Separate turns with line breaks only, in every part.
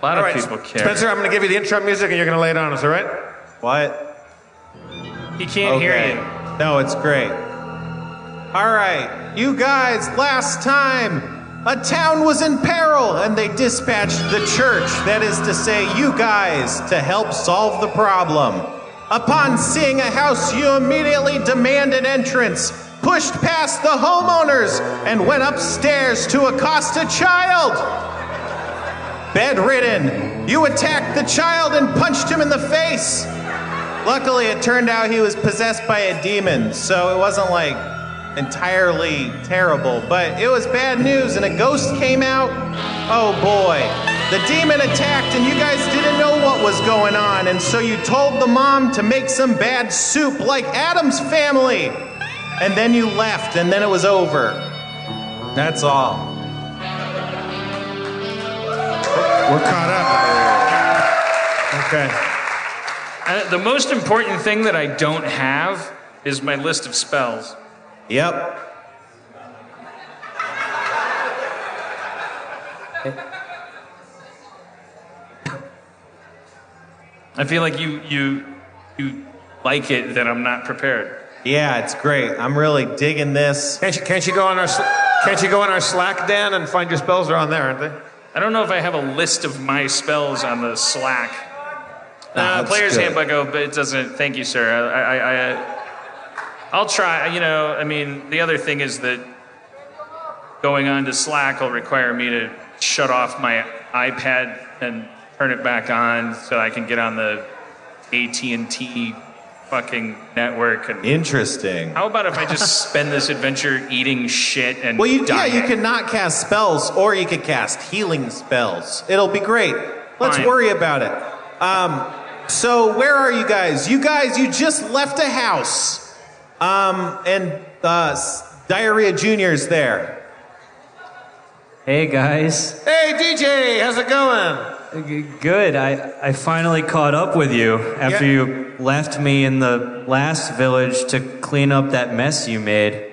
A lot of people care.
Spencer, I'm going to give you the intro music and you're going to lay it on us, all right?
What?
He can't hear you.
No, it's great. All right, you guys, last time, a town was in peril and they dispatched the church, that is to say, you guys, to help solve the problem. Upon seeing a house, you immediately demanded entrance, pushed past the homeowners, and went upstairs to accost a child. Bedridden, you attacked the child and punched him in the face. Luckily, it turned out he was possessed by a demon, so it wasn't like entirely terrible, but it was bad news and a ghost came out. Oh boy. The demon attacked and you guys didn't know what was going on, and so you told the mom to make some bad soup like Adam's family. And then you left and then it was over. That's all.
We're caught up. Okay.
The most important thing that I don't have is my list of spells.
Yep.
I feel like you like it that I'm not prepared.
Yeah, it's great. I'm really digging this.
Can't you go on our Slack, Dan, and find your spells? Are on there, aren't they?
I don't know if I have a list of my spells on the Slack. Player's
good.
handbook, but it doesn't. Thank you, sir. I'll try. I mean, the other thing is that going on to Slack will require me to shut off my iPad and turn it back on so I can get on the AT&T fucking network. And
interesting.
how about if I just spend this adventure eating shit and
you
dying?
can not cast spells, or you could cast healing spells. It'll be great. Let's
Fine.
worry about it. So where are you guys? You just left a house. And Diarrhea Jr.'s there.
Hey guys.
Hey, DJ, how's it going?
Good. I finally caught up with you after you left me in the last village to clean up that mess you made.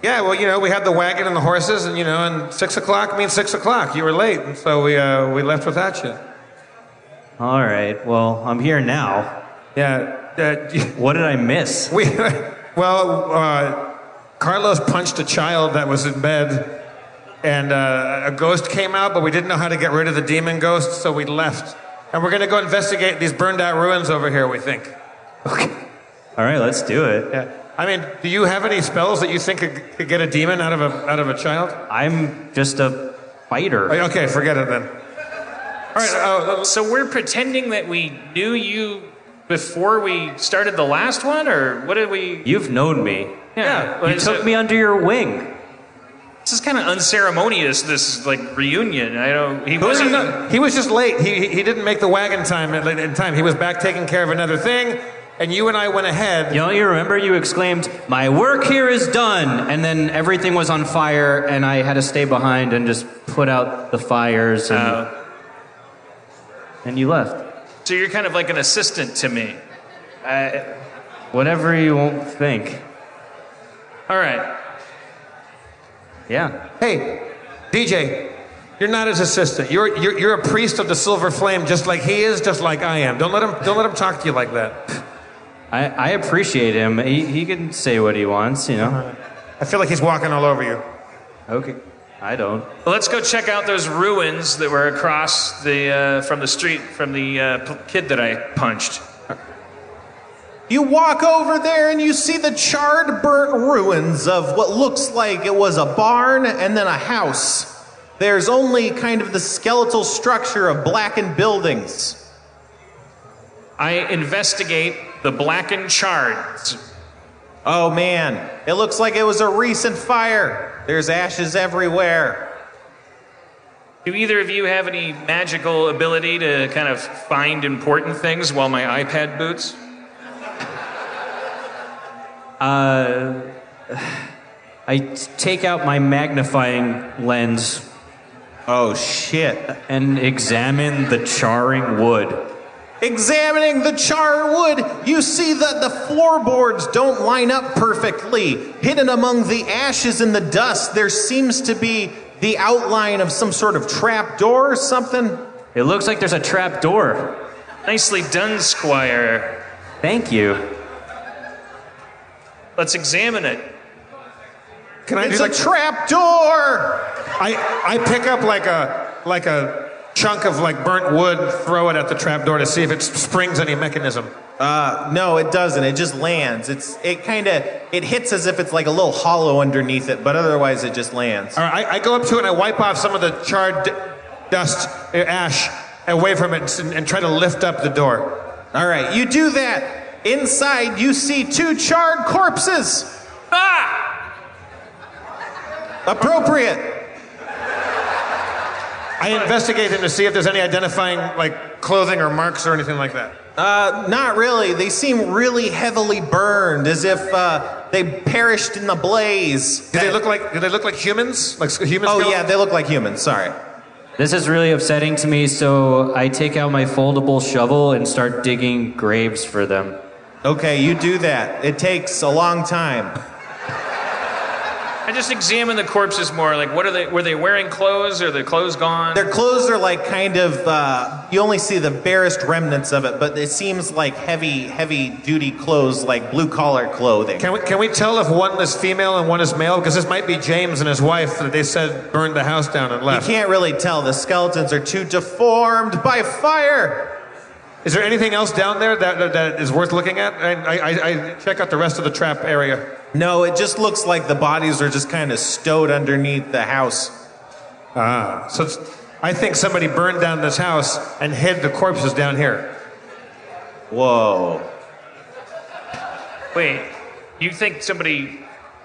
Yeah, well, we had the wagon and the horses, and, and 6 o'clock means 6 o'clock. You were late, and so we left without you.
All right. Well, I'm here now.
Yeah.
What did I miss?
Carlos punched a child that was in bed, and a ghost came out, but we didn't know how to get rid of the demon ghost, so we left. And we're going to go investigate these burned out ruins over here, we think.
Okay. All right, let's do it.
Yeah. I mean, do you have any spells that you think could get a demon out of a child?
I'm just a fighter.
Okay, forget it then. All right.
So we're pretending that we knew you before we started the last one, or what did we?
You've known me.
Yeah.
You took me under your wing.
This is kind of unceremonious. This reunion. He wasn't.
He was just late. He didn't make the wagon in time. He was back taking care of another thing, and you and I went ahead.
Don't you remember? You exclaimed, "My work here is done," and then everything was on fire, and I had to stay behind and just put out the fires, and you left.
So you're kind of like an assistant to me.
Whatever you won't think.
All right.
Yeah.
Hey, DJ, you're not his assistant. You're a priest of the Silver Flame, just like he is, just like I am. Don't let him talk to you like that.
I appreciate him. He can say what he wants,
I feel like he's walking all over you.
Okay. I don't.
Well, let's go check out those ruins that were across from the street from the kid that I punched.
You walk over there and you see the charred, burnt ruins of what looks like it was a barn and then a house. There's only kind of the skeletal structure of blackened buildings.
I investigate the blackened shards.
Oh man, it looks like it was a recent fire. There's ashes everywhere.
Do either of you have any magical ability to kind of find important things while my iPad boots?
I take out my magnifying lens.
Oh shit.
And examine the charring wood.
Examining the charred wood, you see that the floorboards don't line up perfectly. Hidden among the ashes and the dust, there seems to be the outline of some sort of trap door or something.
It looks like there's a trap door.
Nicely done, Squire.
Thank you.
Let's examine it.
Can I
It's
do
a trap door!
I pick up like a chunk of like burnt wood, throw it at the trap door to see if it springs any mechanism.
No, it doesn't. It just lands. It hits as if it's like a little hollow underneath it, but otherwise it just lands.
All right, I go up to it and I wipe off some of the charred dust, ash, away from it and try to lift up the door.
All right, you do that. Inside, you see 2 charred corpses.
Ah!
Appropriate.
I investigate them to see if there's any identifying like clothing or marks or anything like that.
Not really. They seem really heavily burned, as if they perished in the blaze.
Do they look like humans? Like humans?
Oh yeah, they look like humans. Sorry.
This is really upsetting to me, so I take out my foldable shovel and start digging graves for them.
Okay, you do that. It takes a long time.
I just examine the corpses more. Like, what are they? Were they wearing clothes? Or are their clothes gone?
Their clothes are like kind of, you only see the barest remnants of it, but it seems like heavy duty clothes, like blue collar clothing.
Can we tell if one is female and one is male? Because this might be James and his wife that they said burned the house down and
You
left.
can't really tell. The skeletons are too deformed by fire.
Is there anything else down there that is worth looking at? I check out the rest of the trap area.
No, it just looks like the bodies are just kind of stowed underneath the house.
So I think somebody burned down this house and hid the corpses down here.
Whoa.
Wait, you think somebody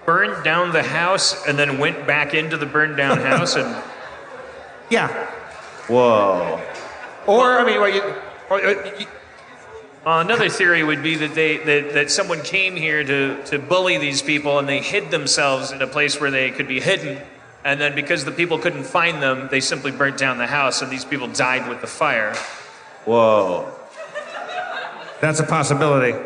burned down the house and then went back into the burned down house and...
Yeah.
Whoa.
Or, I mean,
Another theory would be that that someone came here to bully these people and they hid themselves in a place where they could be hidden, and then because the people couldn't find them, they simply burnt down the house and these people died with the fire.
Whoa.
that's a possibility.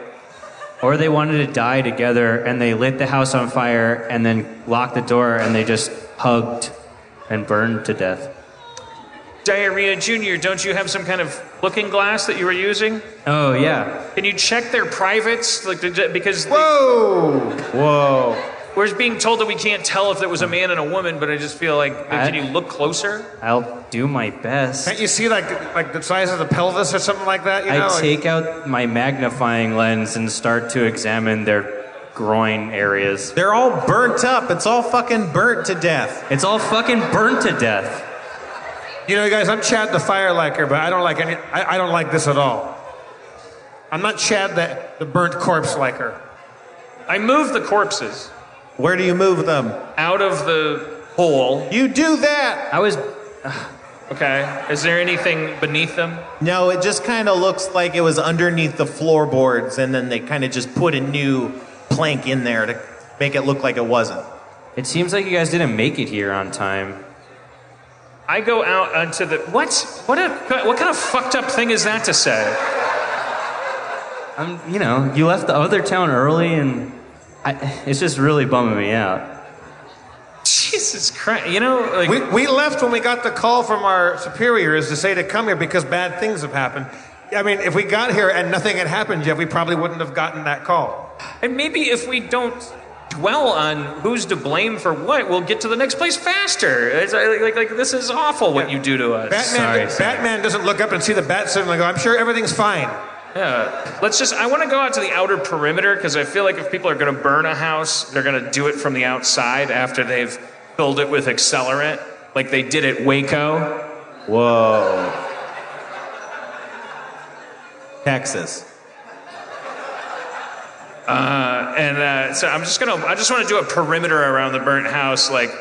Or they wanted to die together and they lit the house on fire and then locked the door and they just hugged and burned to death.
Diarrhea Jr., don't you have some kind of looking glass that you were using?
Oh, yeah.
Can you check their privates? Like, because
Whoa.
we're being told that we can't tell if it was a man and a woman, but I just feel like, can you look closer?
I'll do my best.
Can't you see like the size of the pelvis or something like that? You know?
I take out my magnifying lens and start to examine their groin areas.
They're all burnt up. It's all fucking burnt to death.
It's all fucking burnt to death.
You know, guys, I'm Chad the Fire Liker, but I don't like I don't like this at all. I'm not Chad the burnt corpse liker.
I move the corpses
Where do you move them?
out of the hole.
You do that.
I was...
Okay. Is there anything beneath them?
No, it just kind of looks like it was underneath the floorboards, and then they kind of just put a new plank in there to make it look like it wasn't.
It seems like you guys didn't make it here on time.
I go out onto the... What kind of fucked up thing is that to say?
You left the other town early and it's just really bumming me out.
Jesus Christ. You know, like...
We left when we got the call from our superiors to say to come here because bad things have happened. I mean, if we got here and nothing had happened yet, we probably wouldn't have gotten that call.
And maybe if we don't dwell on who's to blame for what, we'll get to the next place faster. It's like this is awful what you do to us.
Batman doesn't look up and see the bat symbol and go, I'm sure everything's fine.
Yeah. I want to go out to the outer perimeter because I feel like if people are going to burn a house, they're going to do it from the outside after they've filled it with accelerant, like they did at Waco.
Whoa. Texas.
So I just want to do a perimeter around the burnt house, like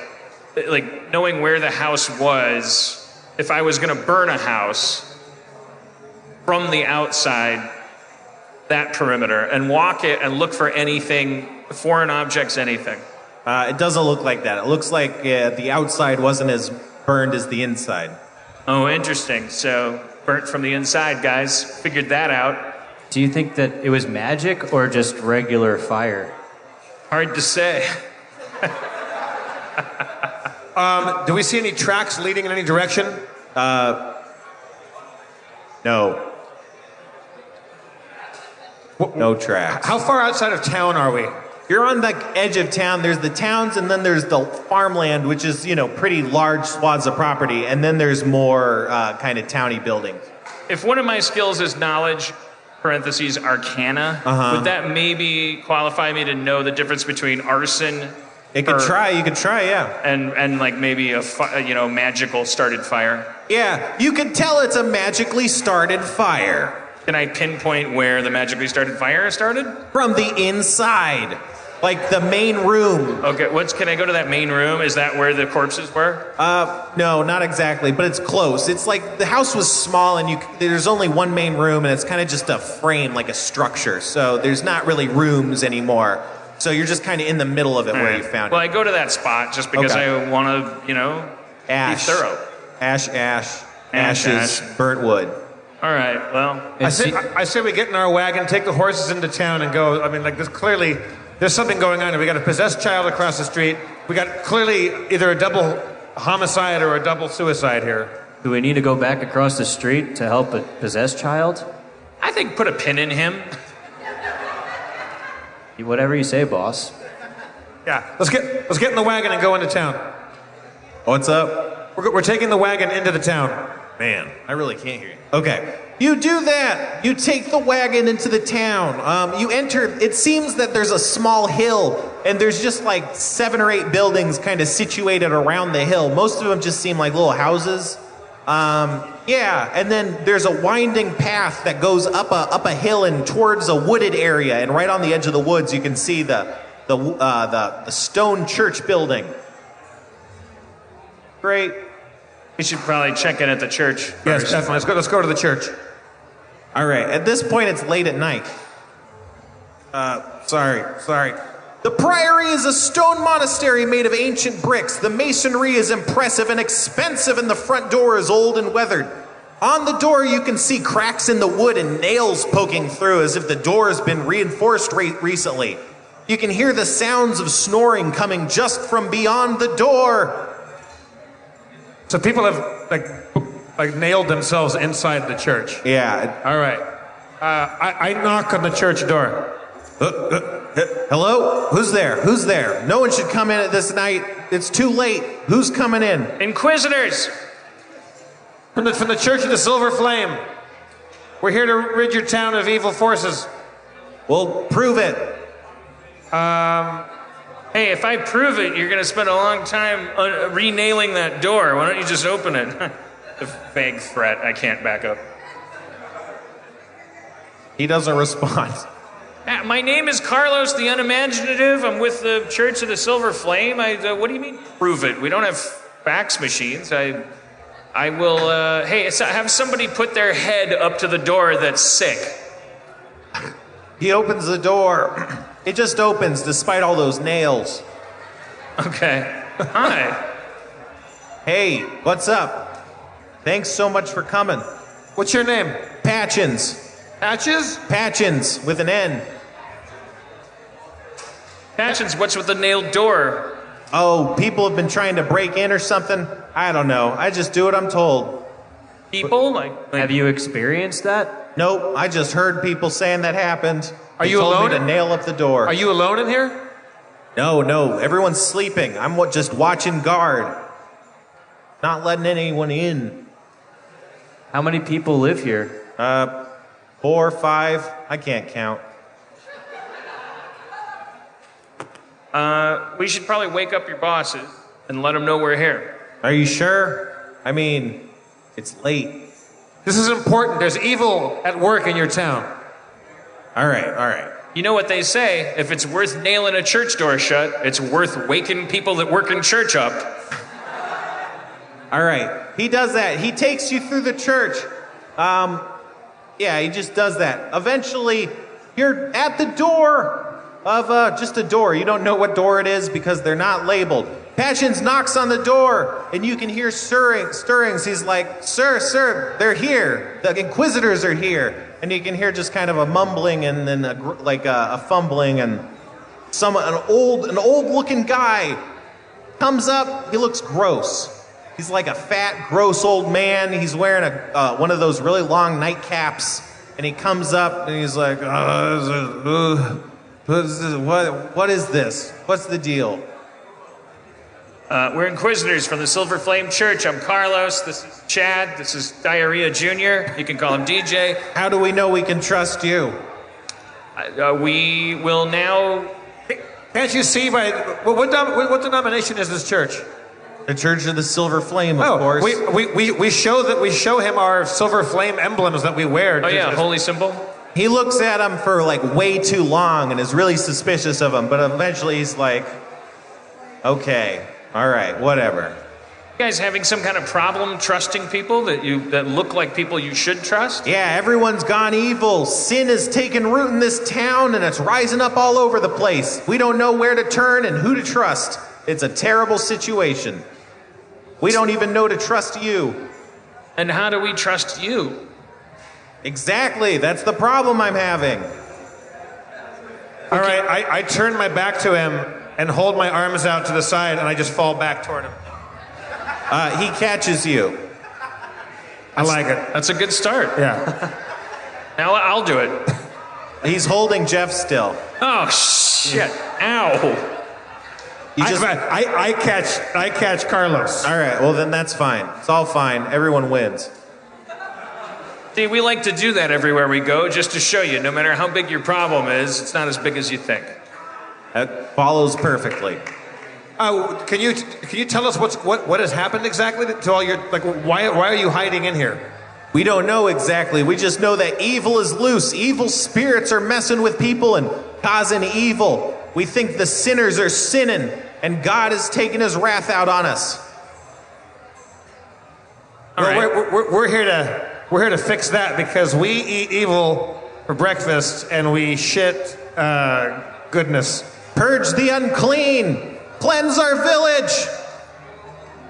knowing where the house was. If I was going to burn a house from the outside, that perimeter, and walk it and look for anything, foreign objects, anything.
It doesn't look like that. It looks like the outside wasn't as burned as the inside.
Oh, interesting. So burnt from the inside, guys. Figured that out.
Do you think that it was magic or just regular fire?
Hard to say.
Do we see any tracks leading in any direction?
No. No tracks.
How far outside of town are we?
You're on the edge of town. There's the towns, and then there's the farmland, which is, pretty large swaths of property, and then there's more kind of towny buildings.
If one of my skills is knowledge, parentheses, arcana, would that maybe qualify me to know the difference between arson
You could try, yeah.
and like maybe a magical started fire?
Yeah, you could tell it's a magically started fire.
Can I pinpoint where the magically started fire started?
From the inside. Like the main room.
Okay, can I go to that main room? Is that where the corpses were?
No, not exactly, but it's close. It's like the house was small and there's only one main room and it's kind of just a frame, like a structure. So there's not really rooms anymore. So you're just kind of in the middle of it where you found
Well,
it.
I go to that spot just because I want to,
Ash.
be thorough.
Ashes, burnt wood.
All right, well.
I say we get in our wagon, take the horses into town, and go. I mean, like, there's something going on. We got a possessed child across the street. We got clearly either a double homicide or a double suicide here.
Do we need to go back across the street to help a possessed child?
I think put a pin in him.
Whatever you say, boss.
Yeah, let's get in the wagon and go into town.
What's up?
We're taking the wagon into the town.
Man, I really can't hear you. Okay. You do that. You take the wagon into the town. You enter. It seems that there's a small hill, and there's just like 7 or 8 buildings kind of situated around the hill. Most of them just seem like little houses. Yeah, and then there's a winding path that goes up a hill and towards a wooded area. And right on the edge of the woods, you can see the stone church building. Great.
We should probably check in at the church first.
Yes, definitely. Let's go to the church.
All right. At this point, it's late at night. Sorry. The priory is a stone monastery made of ancient bricks. The masonry is impressive and expensive, and the front door is old and weathered. On the door, you can see cracks in the wood and nails poking through as if the door has been reinforced recently. You can hear the sounds of snoring coming just from beyond the door.
So people have like nailed themselves inside the church.
Yeah.
All right. I knock on the church door.
Hello? Who's there? No one should come in at this night. It's too late. Who's coming in?
Inquisitors!
From the Church of the Silver Flame. We're here to rid your town of evil forces.
Well, prove it.
Hey, if I prove it, you're going to spend a long time re-nailing that door. Why don't you just open it? The vague threat. I can't back up.
He doesn't respond.
My name is Carlos the Unimaginative. I'm with the Church of the Silver Flame. What do you mean, prove it? We don't have fax machines. I will, hey, have somebody put their head up to the door that's sick.
He opens the door. It just opens despite all those nails.
Okay. Hi.
Hey, what's up? Thanks so much for coming.
What's your name?
Patchins.
Patches?
Patchins with an N.
Patchins, what's with the nailed door?
Oh, people have been trying to break in or something? I don't know. I just do what I'm told.
People? Like
Have you experienced that?
Nope, I just heard people saying that happened.
Are
They
you
told
alone?
me to nail up the door.
Are you alone in here?
No, everyone's sleeping. I'm just watching guard. Not letting anyone in.
How many people live here?
4, 5, I can't count.
We should probably wake up your bosses and let them know we're here.
Are you sure? I mean, it's late.
This is important. There's evil at work in your town.
All right.
You know what they say, if it's worth nailing a church door shut, it's worth waking people that work in church up.
All right. He does that. He takes you through the church. Yeah, he just does that. Eventually, you're at the door of just a door. You don't know what door it is because they're not labeled. Patchins knocks on the door, and you can hear stirrings. He's like, Sir, they're here. The Inquisitors are here. And you can hear just kind of a mumbling and then a fumbling, and an old-looking guy comes up. He looks gross. He's like a fat, gross old man. He's wearing one of those really long nightcaps, and he comes up and he's like, what is this? What's the deal?
We're Inquisitors from the Silver Flame Church. I'm Carlos. This is Chad. This is Diarrhea Jr. You can call him DJ.
How do we know we can trust you?
We will now...
Can't you see by what denomination is this church?
The Church of the Silver Flame, of course.
We show him our silver flame emblems that we wear.
Oh yeah, holy symbol.
He looks at him for like way too long and is really suspicious of him, but eventually he's like, okay, all right, whatever.
You guys having some kind of problem trusting people that look like people you should trust?
Yeah, everyone's gone evil. Sin has taken root in this town and it's rising up all over the place. We don't know where to turn and who to trust. It's a terrible situation. We don't even know to trust you.
And how do we trust you?
Exactly, that's the problem I'm having.
All right, I turn my back to him and hold my arms out to the side and I just fall back toward him.
He catches you.
I like it.
That's a good start.
Yeah.
Now I'll do it.
He's holding Jeff still.
Oh, shit. Ow.
I catch Carlos.
All right, well then that's fine. It's all fine. Everyone wins.
See, we like to do that everywhere we go, just to show you, no matter how big your problem is, it's not as big as you think.
That follows perfectly.
Can you tell us what has happened exactly to all your, like, why are you hiding in here?
We don't know exactly. We just know that evil is loose. Evil spirits are messing with people and causing evil. We think the sinners are sinning and God is taking his wrath out on us.
All right. We're here to fix that because we eat evil for breakfast and we shit goodness.
Purge the unclean. Cleanse our village.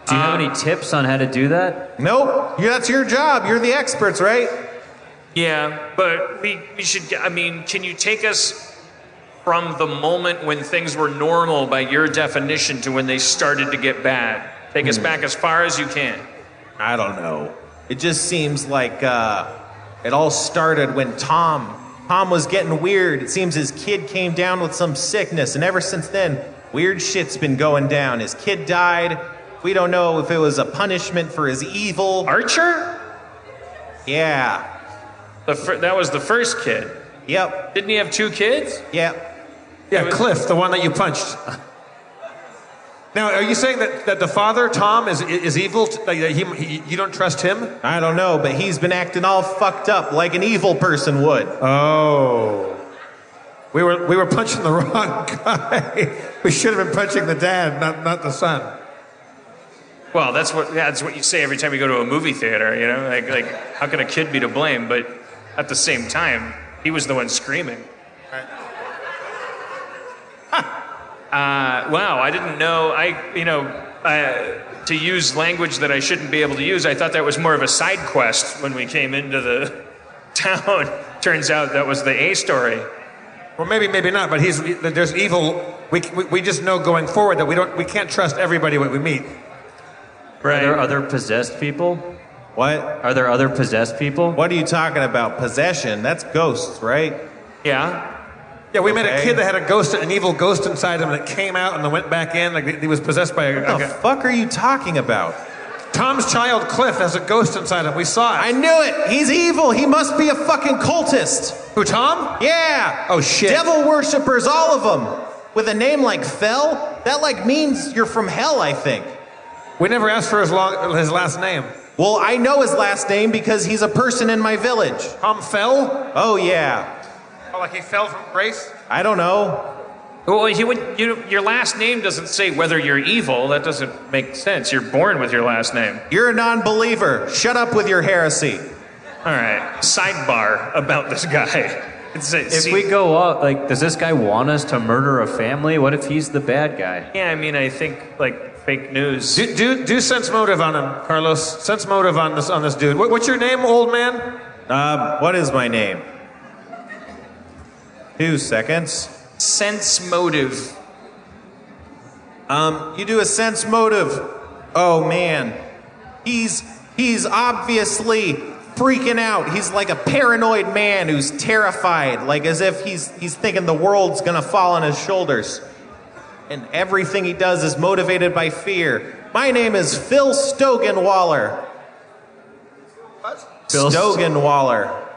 Do you have any tips on how to do that?
Nope. That's your job. You're the experts, right?
Yeah, but we should, I mean, can you take us from the moment when things were normal by your definition to when they started to get bad? Take us back as far as you can.
I don't know. It just seems like it all started when Tom was getting weird. It seems his kid came down with some sickness, and ever since then, weird shit's been going down. His kid died. We don't know if it was a punishment for his evil.
Archer?
Yeah.
That was the first kid.
Yep.
Didn't he have 2 kids?
Yep.
Yeah, Cliff, the one that you punched. Now, are you saying that the father, Tom, is evil? You don't trust him?
I don't know, but he's been acting all fucked up like an evil person would.
Oh. We were punching the wrong guy. We should have been punching the dad, not the son.
Well, that's what you say every time you go to a movie theater, you know? Like how can a kid be to blame? But at the same time, he was the one screaming. Wow, I didn't know. To use language that I shouldn't be able to use, I thought that was more of a side quest when we came into the town. Turns out that was the A story.
Well, maybe not, but there's evil. We just know going forward that we can't trust everybody we meet.
Right.
Are there other possessed people?
What?
Are there other possessed people?
What are you talking about? Possession? That's ghosts, right?
Yeah.
Yeah, we met a kid that had an evil ghost inside him that came out and then went back in. Like he was possessed by
What the fuck are you talking about?
Tom's child Cliff has a ghost inside him. We saw it.
I knew it. He's evil. He must be a fucking cultist.
Who, Tom?
Yeah.
Oh shit.
Devil worshippers, all of them. With a name like Fell, that like means you're from hell, I think.
We never asked for his last name.
Well, I know his last name because he's a person in my village.
Tom fell?
Oh yeah.
Oh, like he fell from grace?
I don't know.
Well, your last name doesn't say whether you're evil. That doesn't make sense. You're born with your last name.
You're a non-believer. Shut up with your heresy.
All right. Sidebar about this guy.
If we go up, like, does this guy want us to murder a family? What if he's the bad guy?
Yeah, I mean, I think like fake news.
Do sense motive on him, Carlos. Sense motive on this dude. What's your name, old man?
What is my name? 2 seconds.
Sense motive.
You do a sense motive. Oh man, He's obviously freaking out. He's like a paranoid man who's terrified, like as if he's thinking the world's gonna fall on his shoulders. And everything he does is motivated by fear. My name is Phil Stogenwaller. Stogenwaller.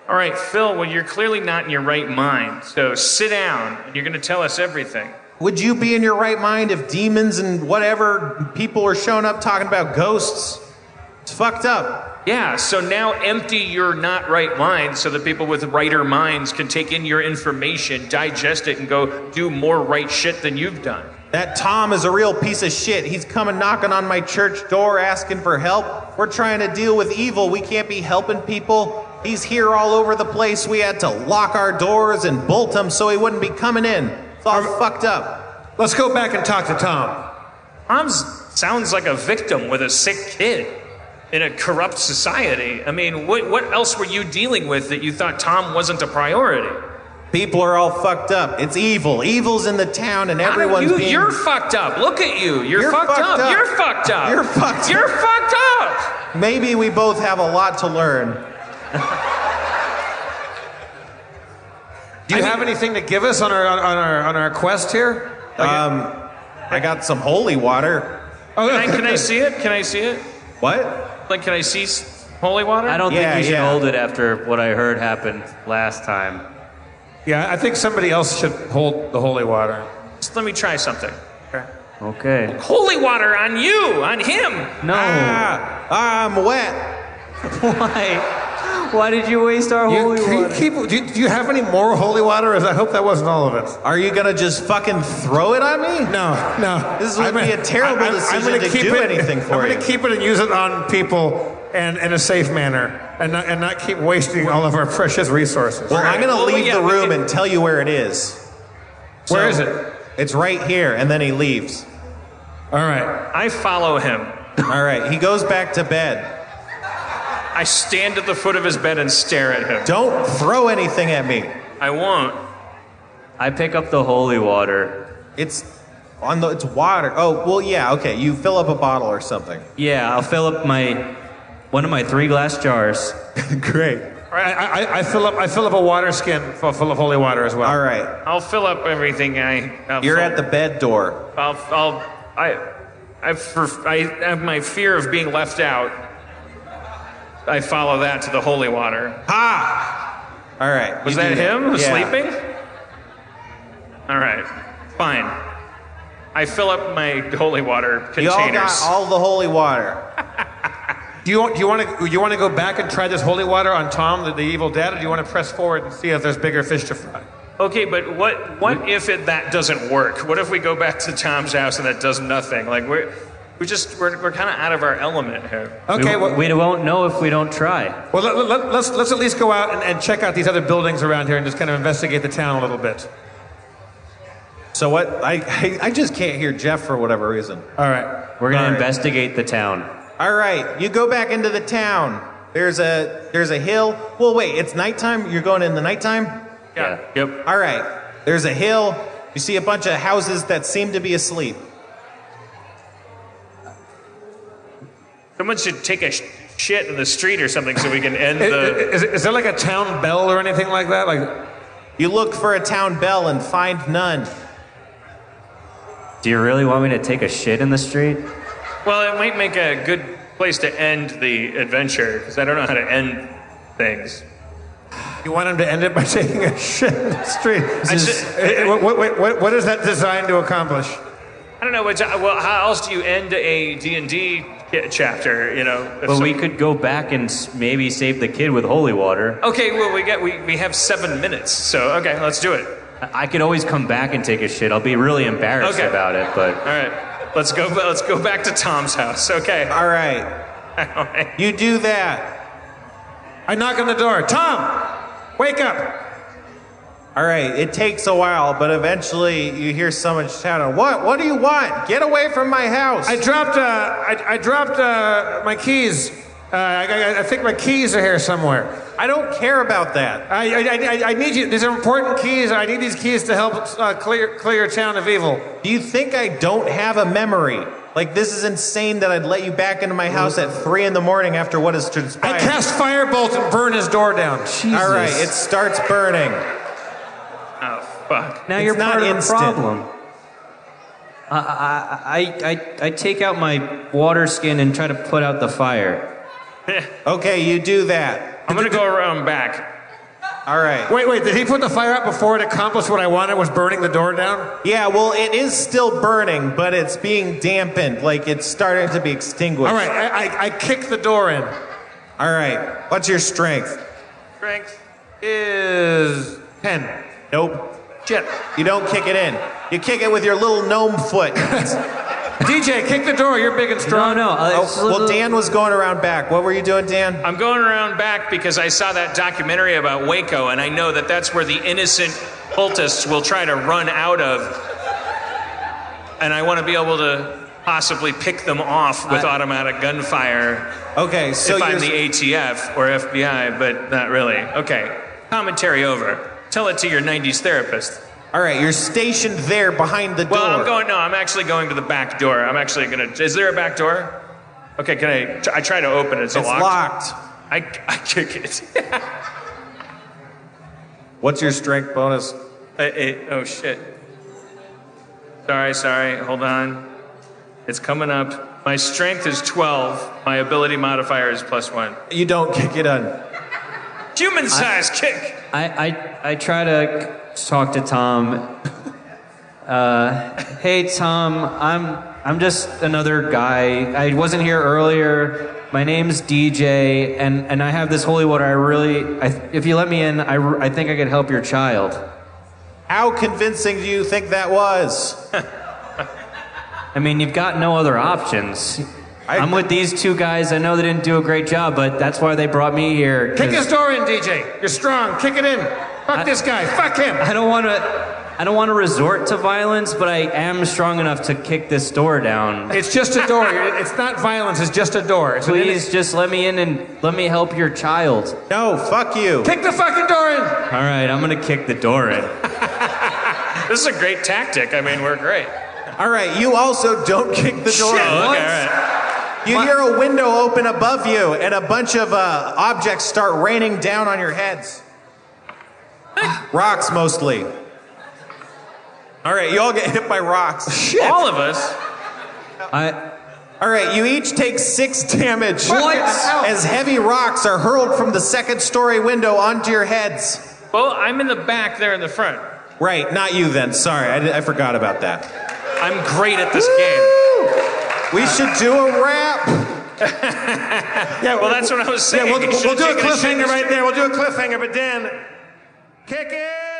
All right, Phil, well, you're clearly not in your right mind. So sit down, and you're going to tell us everything.
Would you be in your right mind if demons and whatever people were showing up talking about ghosts? It's fucked up.
Yeah, so now empty your not right mind so that people with righter minds can take in your information, digest it, and go do more right shit than you've done.
That Tom is a real piece of shit. He's coming knocking on my church door asking for help. We're trying to deal with evil. We can't be helping people. He's here all over the place. We had to lock our doors and bolt him so he wouldn't be coming in. It's all fucked up.
Let's go back and talk to Tom.
Tom sounds like a victim with a sick kid in a corrupt society. I mean, what else were you dealing with that you thought Tom wasn't a priority?
People are all fucked up. It's evil. Evil's in the town and everyone's being...
You're fucked up. Look at you. You're fucked up. You're fucked up.
You're fucked up.
You're fucked up.
Maybe we both have a lot to learn.
Do you have anything to give us on our quest here?
I got some holy water.
Oh,
Can I see it? Can I see it?
What?
Like, can I see holy water?
I don't think you should
yeah.
hold it after what I heard happened last time.
Yeah, I think somebody else should hold the holy water.
Just let me try something.
Okay.
Holy water on you, on him.
No.
I'm wet.
Why? Why did you waste our holy water?
Do you have any more holy water? I hope that wasn't all of it.
Are you gonna just fucking throw it on me?
No.
This would be a terrible decision to do anything for
I'm
you.
going to keep it and use it on people and in a safe manner and not keep wasting all of our precious resources.
Well, I'm gonna
Well,
leave
yeah,
the
we
room
can-
and tell you where it is.
Where
So,
is it?
It's right here, and then he leaves.
All right.
I follow him.
All right, he goes back to bed.
I stand at the foot of his bed and stare at him.
Don't throw anything at me.
I won't.
I pick up the holy water.
It's water. Oh, well, yeah, okay. You fill up a bottle or something.
Yeah, I'll fill up one of my 3 glass jars.
Great.
All right, I fill up a water skin full of holy water as well.
All right.
I'll fill up everything
You're at the bed door.
I have my fear of being left out. I follow that to the holy water.
Ha! All right.
Was
you
that
do
him
Yeah.
sleeping? All right, fine. I fill up my holy water
You all got
containers.
all the holy water.
Do you want to go back and try this holy water on Tom, the evil dad, or do you want to press forward and see if there's bigger fish to fry?
Okay, but what if that doesn't work? What if we go back to Tom's house and that does nothing? Like we're kind of out of our element here.
Okay,
We won't know if we don't try.
well let's at least go out and check out these other buildings around here and just kind of investigate the town a little bit.
So what? I just can't hear Jeff for whatever reason.
All right.
We're going
All
to
right.
investigate the town.
All right, you go back into the town. There's a hill. Well, wait, it's nighttime. You're going in the nighttime.
Yeah.
Yep.
All right. There's a hill. You see a bunch of houses that seem to be asleep.
Someone should take a shit in the street or something so we can end the.
Is there like a town bell or anything like that? Like,
You look for a town bell and find none.
Do you really want me to take a shit in the street?
Well, it might make a good place to end the adventure because I don't know how to end things.
you want him to end it by taking a shit in the street? What is that designed to accomplish?
I don't know. Well, how else do you end a D&D chapter? You know.
Well, we could go back and maybe save the kid with holy water.
Okay. Well, we have 7 minutes. So okay, let's do it.
I could always come back and take a shit. I'll be really embarrassed
Okay.
about it, but
All right. Let's go back to Tom's house. Okay.
All right.
All right.
You do that.
I knock on the door. Tom, wake up!
All right. It takes a while, but eventually you hear someone shouting, What do you want? Get away from my house.
I dropped my keys. I think my keys are here somewhere.
I don't care about that.
I need you. These are important keys. I need these keys to help clear your town of evil.
Do you think I don't have a memory? Like, this is insane that I'd let you back into my house at 3 a.m. after what has transpired.
I cast firebolt and burn his door down.
Jesus.
All right, it starts burning.
Oh, fuck.
Now
It's
you're
not
part of the
instant.
problem. I take out my water skin and try to put out the fire.
Okay, you do that.
I'm gonna go around back.
All right.
Wait, did he put the fire out before it accomplished what I wanted, was burning the door down?
Yeah, well, it is still burning, but it's being dampened. Like, it's starting to be extinguished.
All right, I kick the door in.
All right. What's your strength?
Strength is 10.
Nope.
Shit.
You don't kick it in. You kick it with your little gnome foot.
DJ, kick the door. You're big and strong.
No.
Well, Dan was going around back. What were you doing, Dan?
I'm going around back because I saw that documentary about Waco, and I know that that's where the innocent cultists will try to run out of. And I want to be able to possibly pick them off with automatic gunfire
Okay, so
if I'm
you're...
the ATF or FBI, but not really. Okay, commentary over. Tell it to your 90s therapist.
All right, you're stationed there behind the door.
Well, I'm actually going to the back door. I'm actually gonna, is there a back door? Okay, I try to open it,
It's locked.
I kick it.
What's your strength bonus?
Oh shit. Sorry, hold on. It's coming up. My strength is 12. My ability modifier is +1.
You don't kick it in.
Human size kick.
I try to talk to Tom. Hey Tom, I'm just another guy. I wasn't here earlier. My name's DJ, and I have this holy water. If you let me in, I think I could help your child.
How convincing do you think that was?
I mean, you've got no other options. I'm with these two guys. I know they didn't do a great job, but that's why they brought me here.
Kick his door in, DJ. You're strong. Kick it in. Fuck this guy. Fuck him.
I don't want to resort to violence, but I am strong enough to kick this door down.
It's just a door. It's not violence. It's just a door.
Please just let me in and let me help your child.
No, fuck you.
Kick the fucking door in.
All right, I'm going to kick the door in.
This is a great tactic. I mean, we're great.
All right, you also don't kick the door.
Shit, okay, all right.
You hear a window open above you, and a bunch of objects start raining down on your heads. Rocks, mostly. All right, you all get hit by rocks.
Shit. All of us.
All right, you each take 6 damage.
What?
As heavy rocks are hurled from the 2nd-story window onto your heads.
Well, I'm in the back there in the front.
Right, not you then. Sorry, I forgot about that.
I'm great at this game.
We should do a rap.
Yeah,
Well, that's what I was saying.
Yeah, we'll do a
Should've taken
cliffhanger
shit.
right there. We'll do a cliffhanger, but Dan, kick it.